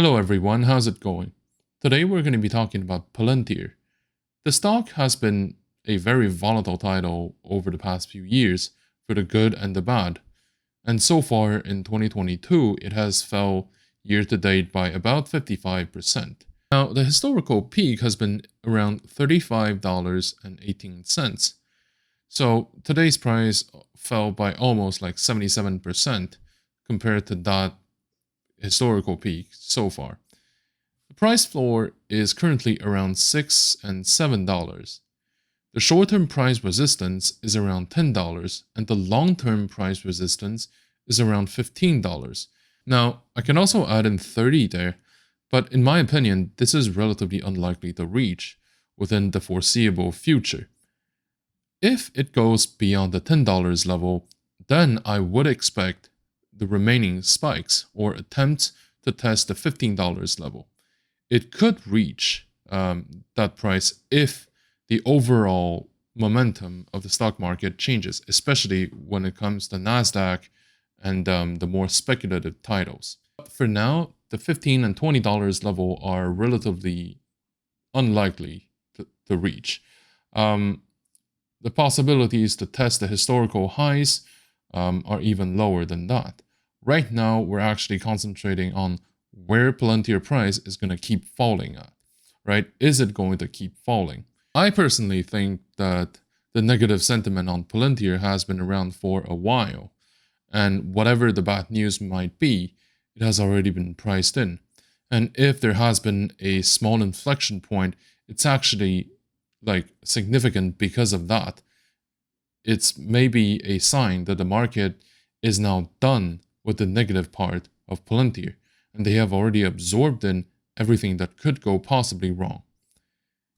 Hello everyone, how's it going? Today we're going to be talking about Palantir. The stock has been a very volatile title over the past few years for the good and the bad. And so far in 2022, it has fell year to date by about 55%. Now, the historical peak has been around $35.18. So today's price fell by almost like 77% compared to that historical peak so far. The price floor is currently around $6 and $7. The short-term price resistance is around $10 and the long-term price resistance is around $15. Now, I can also add in 30 there, but in my opinion, this is relatively unlikely to reach within the foreseeable future. If it goes beyond the $10 level, then I would expect the remaining spikes or attempts to test the $15 level. It could reach that price if the overall momentum of the stock market changes, especially when it comes to NASDAQ and the more speculative titles. For now, the $15 and $20 level are relatively unlikely to reach. The possibilities to test the historical highs are even lower than that. Right now, we're actually concentrating on where Palantir price is going to keep falling at, right? Is it going to keep falling? I personally think that the negative sentiment on Palantir has been around for a while, and whatever the bad news might be, it has already been priced in. And if there has been a small inflection point, it's actually like significant because of that. It's maybe a sign that the market is now done with the negative part of Palantir, and they have already absorbed in everything that could go possibly wrong.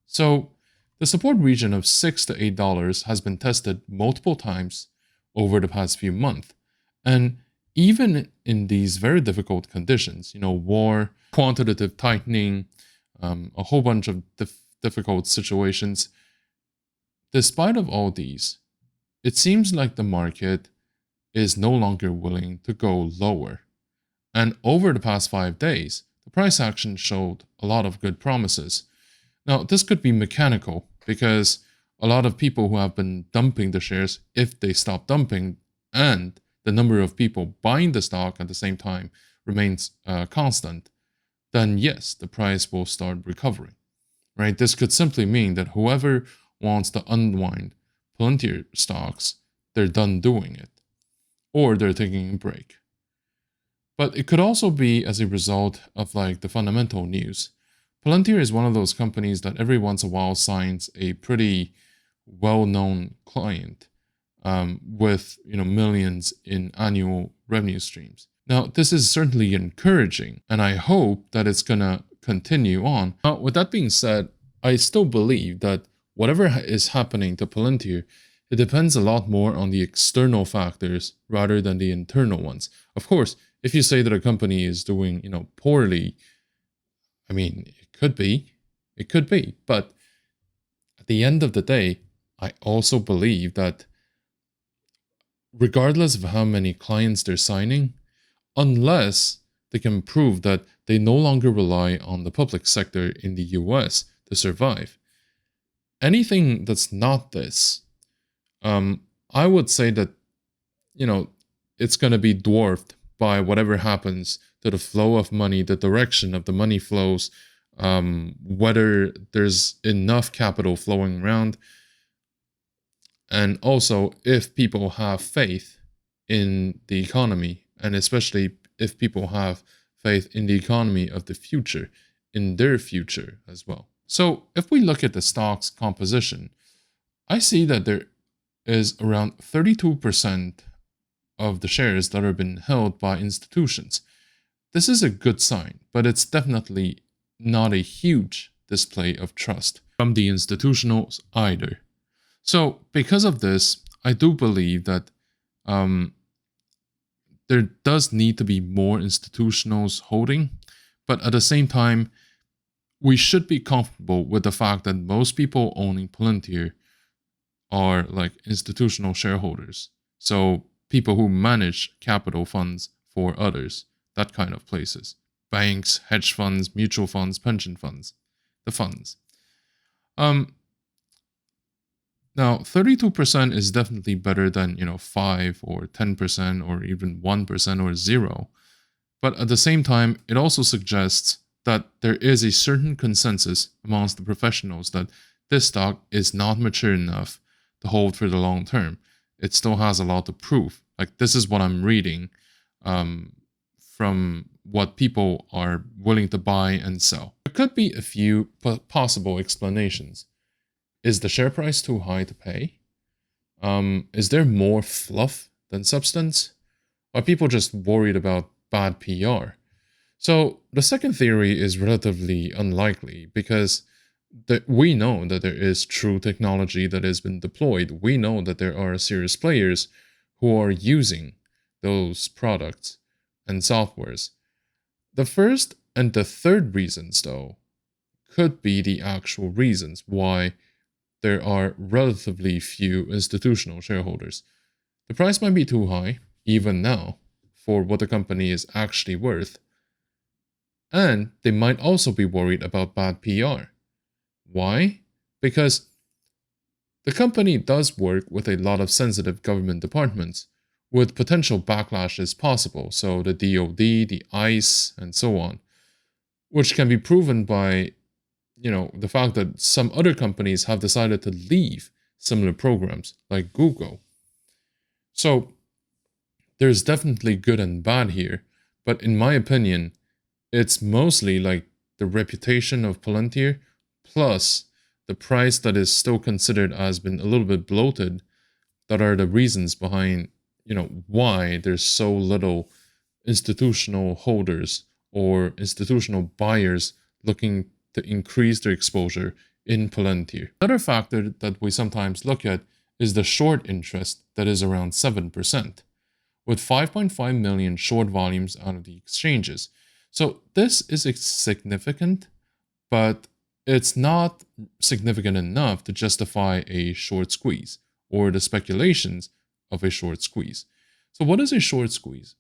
So the support region of $6 to $8 has been tested multiple times over the past few months. And even in these very difficult conditions, war, quantitative tightening, a whole bunch of difficult situations, despite of all these, it seems like the market is no longer willing to go lower. And over the past 5 days, the price action showed a lot of good promises. Now, this could be mechanical because a lot of people who have been dumping the shares, if they stop dumping and the number of people buying the stock at the same time remains constant, then yes, the price will start recovering, right? This could simply mean that whoever wants to unwind Palantir stocks, they're done doing it, or they're taking a break. But it could also be as a result of like the fundamental news. Palantir is one of those companies that every once in a while signs a pretty well-known client with millions in annual revenue streams. Now, this is certainly encouraging, and I hope that it's gonna continue on. Now, with that being said, I still believe that whatever is happening to Palantir, it depends a lot more on the external factors rather than the internal ones. Of course, if you say that a company is doing, poorly, I mean, it could be, but at the end of the day, I also believe that regardless of how many clients they're signing, unless they can prove that they no longer rely on the public sector in the US to survive, anything that's not this, I would say that, it's going to be dwarfed by whatever happens to the flow of money, the direction of the money flows, whether there's enough capital flowing around, and also if people have faith in the economy, and especially if people have faith in the economy of the future, in their future as well. So if we look at the stock's composition, I see that there is around 32% of the shares that have been held by institutions. This is a good sign, but it's definitely not a huge display of trust from the institutionals either. So because of this, I do believe that there does need to be more institutionals holding, but at the same time, we should be comfortable with the fact that most people owning Palantir are like institutional shareholders. So people who manage capital funds for others, that kind of places. banks, hedge funds, mutual funds, pension funds, the funds. Now 32% is definitely better than 5 or 10% or even 1% or 0. But at the same time, it also suggests that there is a certain consensus amongst the professionals that this stock is not mature enough to hold for the long term. It still has a lot to prove. Like, this is what I'm reading from what people are willing to buy and sell. There could be a few possible explanations. Is the share price too high to pay? Is there more fluff than substance? Are people just worried about bad PR? So the second theory is relatively unlikely because we know that there is true technology that has been deployed. We know that there are serious players who are using those products and softwares. The first and the third reasons, though, could be the actual reasons why there are relatively few institutional shareholders. The price might be too high, even now, for what the company is actually worth. And they might also be worried about bad PR. Why? Because the company does work with a lot of sensitive government departments, with potential backlashes possible, so the DoD, the ICE, and so on, which can be proven by the fact that some other companies have decided to leave similar programs, like Google. So there's definitely good and bad here, but in my opinion, it's mostly like the reputation of Palantir plus the price that is still considered as been a little bit bloated that are the reasons behind why there's so little institutional holders or institutional buyers looking to increase their exposure in Palantir. Another factor that we sometimes look at is the short interest that is around 7%, with 5.5 million short volumes out of the exchanges. So this is significant, but it's not significant enough to justify a short squeeze or the speculations of a short squeeze. So what is a short squeeze?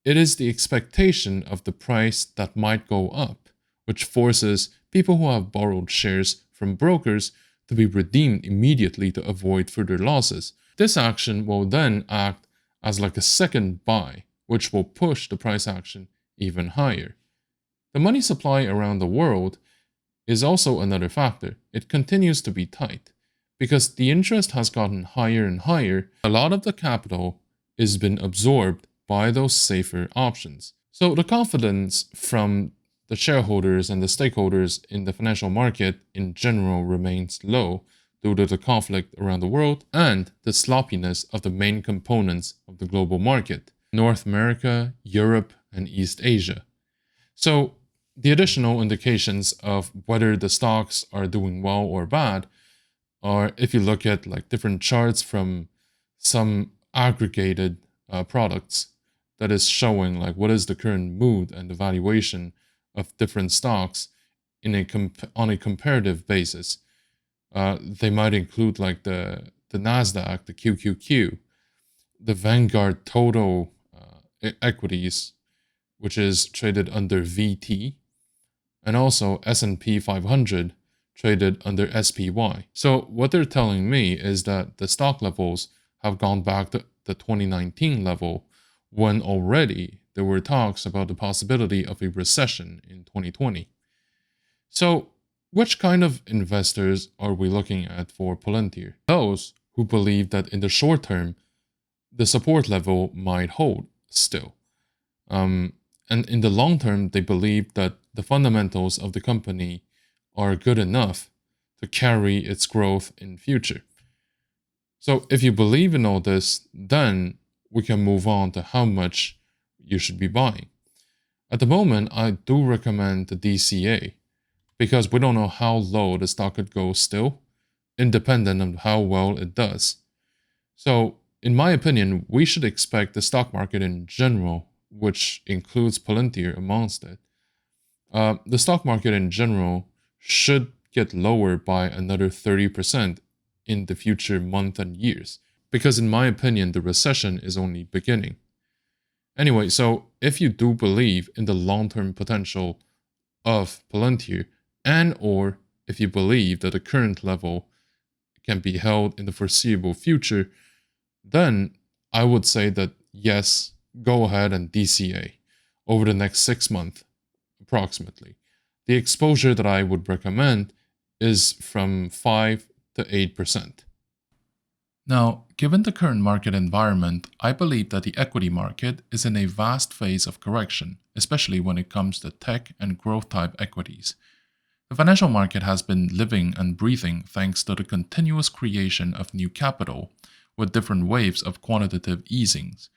It is the expectation of the price that might go up, which forces people who have borrowed shares from brokers to be redeemed immediately to avoid further losses. This action will then act as like a second buy, which will push the price action even higher. The money supply around the world is also another factor. It continues to be tight because the interest has gotten higher and higher. A lot of the capital has been absorbed by those safer options. So the confidence from the shareholders and the stakeholders in the financial market in general remains low due to the conflict around the world and the sloppiness of the main components of the global market, North America, Europe, and East Asia. So the additional indications of whether the stocks are doing well or bad are if you look at like different charts from some aggregated products that is showing like what is the current mood and the valuation of different stocks in on a comparative basis. They might include like the NASDAQ, the QQQ, the Vanguard Total Equities, which is traded under VT, and also S&P 500 traded under SPY. So what they're telling me is that the stock levels have gone back to the 2019 level when already there were talks about the possibility of a recession in 2020. So which kind of investors are we looking at for Palantir? Those who believe that in the short term, the support level might hold still. And in the long term, they believe that the fundamentals of the company are good enough to carry its growth in future. So if you believe in all this, then we can move on to how much you should be buying. At the moment, I do recommend the DCA because we don't know how low the stock could go still, independent of how well it does. So in my opinion, we should expect the stock market in general, which includes Palantir amongst it, the stock market in general should get lower by another 30% in the future months and years. Because in my opinion, the recession is only beginning. Anyway, so if you do believe in the long-term potential of Palantir, and or if you believe that the current level can be held in the foreseeable future, then I would say that yes, go ahead and DCA over the next 6 months approximately. The exposure that I would recommend is from 5 to 8%. Now, given the current market environment, I believe that the equity market is in a vast phase of correction, especially when it comes to tech and growth type equities. The financial market has been living and breathing thanks to the continuous creation of new capital, with different waves of quantitative easings,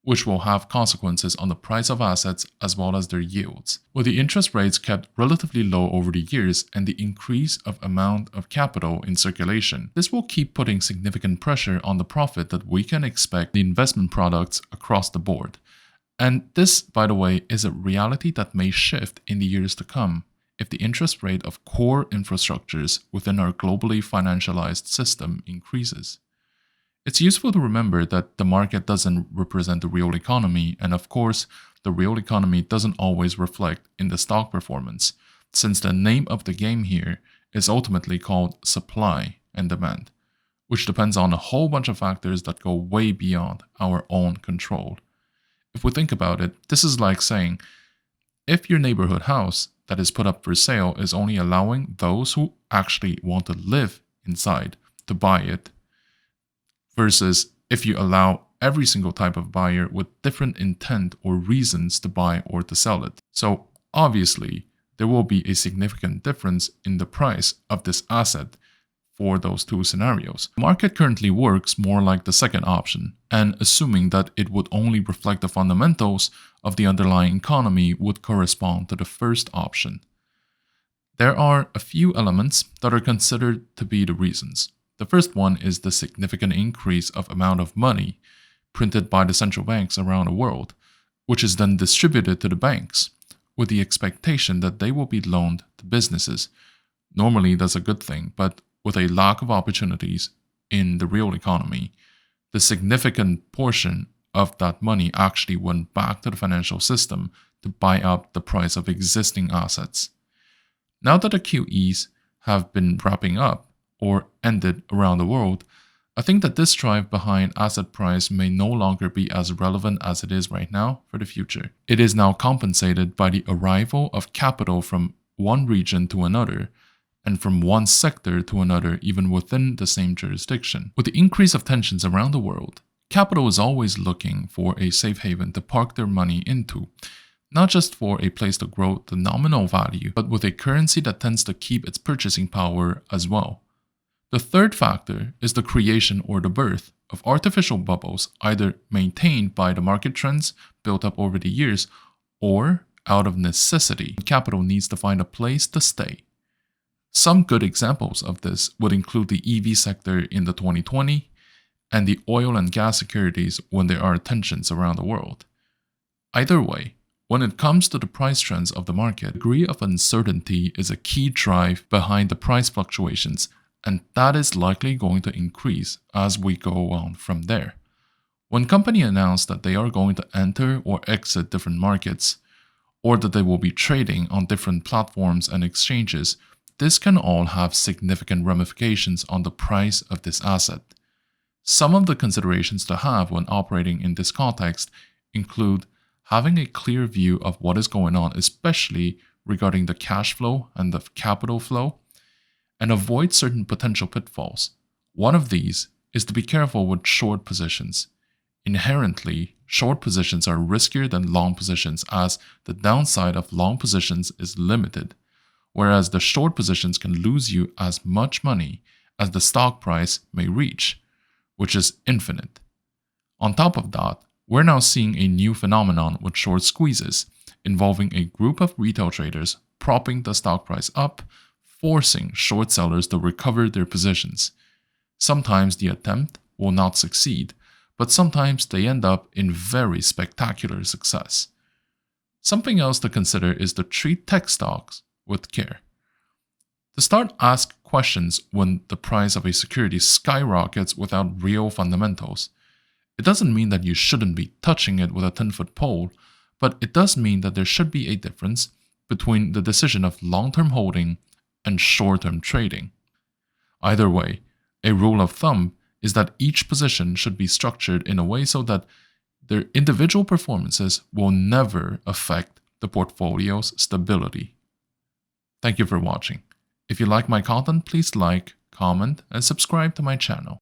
which will have consequences on the price of assets as well as their yields. With the interest rates kept relatively low over the years and the increase of amount of capital in circulation, this will keep putting significant pressure on the profit that we can expect the investment products across the board. And this, by the way, is a reality that may shift in the years to come if the interest rate of core infrastructures within our globally financialized system increases. It's useful to remember that the market doesn't represent the real economy, and of course, the real economy doesn't always reflect in the stock performance, since the name of the game here is ultimately called supply and demand, which depends on a whole bunch of factors that go way beyond our own control. If we think about it, this is like saying, if your neighborhood house that is put up for sale is only allowing those who actually want to live inside to buy it, versus if you allow every single type of buyer with different intent or reasons to buy or to sell it. So obviously, there will be a significant difference in the price of this asset for those two scenarios. The market currently works more like the second option, and assuming that it would only reflect the fundamentals of the underlying economy would correspond to the first option. There are a few elements that are considered to be the reasons. The first one is the significant increase of amount of money printed by the central banks around the world, which is then distributed to the banks, with the expectation that they will be loaned to businesses. Normally that's a good thing, but with a lack of opportunities in the real economy, the significant portion of that money actually went back to the financial system to buy up the price of existing assets. Now that the QEs have been wrapping up, or ended around the world, I think that this drive behind asset price may no longer be as relevant as it is right now for the future. It is now compensated by the arrival of capital from one region to another, and from one sector to another even within the same jurisdiction. With the increase of tensions around the world, capital is always looking for a safe haven to park their money into, not just for a place to grow the nominal value, but with a currency that tends to keep its purchasing power as well. The third factor is the creation or the birth of artificial bubbles, either maintained by the market trends built up over the years or out of necessity. Capital needs to find a place to stay. Some good examples of this would include the EV sector in the 2020 and the oil and gas securities when there are tensions around the world. Either way, when it comes to the price trends of the market, the degree of uncertainty is a key drive behind the price fluctuations, and that is likely going to increase as we go on from there. When companies announce that they are going to enter or exit different markets, or that they will be trading on different platforms and exchanges, this can all have significant ramifications on the price of this asset. Some of the considerations to have when operating in this context include having a clear view of what is going on, especially regarding the cash flow and the capital flow, and avoid certain potential pitfalls. One of these is to be careful with short positions. Inherently, short positions are riskier than long positions as the downside of long positions is limited, whereas the short positions can lose you as much money as the stock price may reach, which is infinite. On top of that, we're now seeing a new phenomenon with short squeezes, involving a group of retail traders propping the stock price up, forcing short sellers to recover their positions. Sometimes the attempt will not succeed, but sometimes they end up in very spectacular success. Something else to consider is to treat tech stocks with care. To start, ask questions when the price of a security skyrockets without real fundamentals. It doesn't mean that you shouldn't be touching it with a 10-foot pole, but it does mean that there should be a difference between the decision of long-term holding and short-term trading. Either way, a rule of thumb is that each position should be structured in a way so that their individual performances will never affect the portfolio's stability. Thank you for watching. If you like my content, please like, comment, and subscribe to my channel.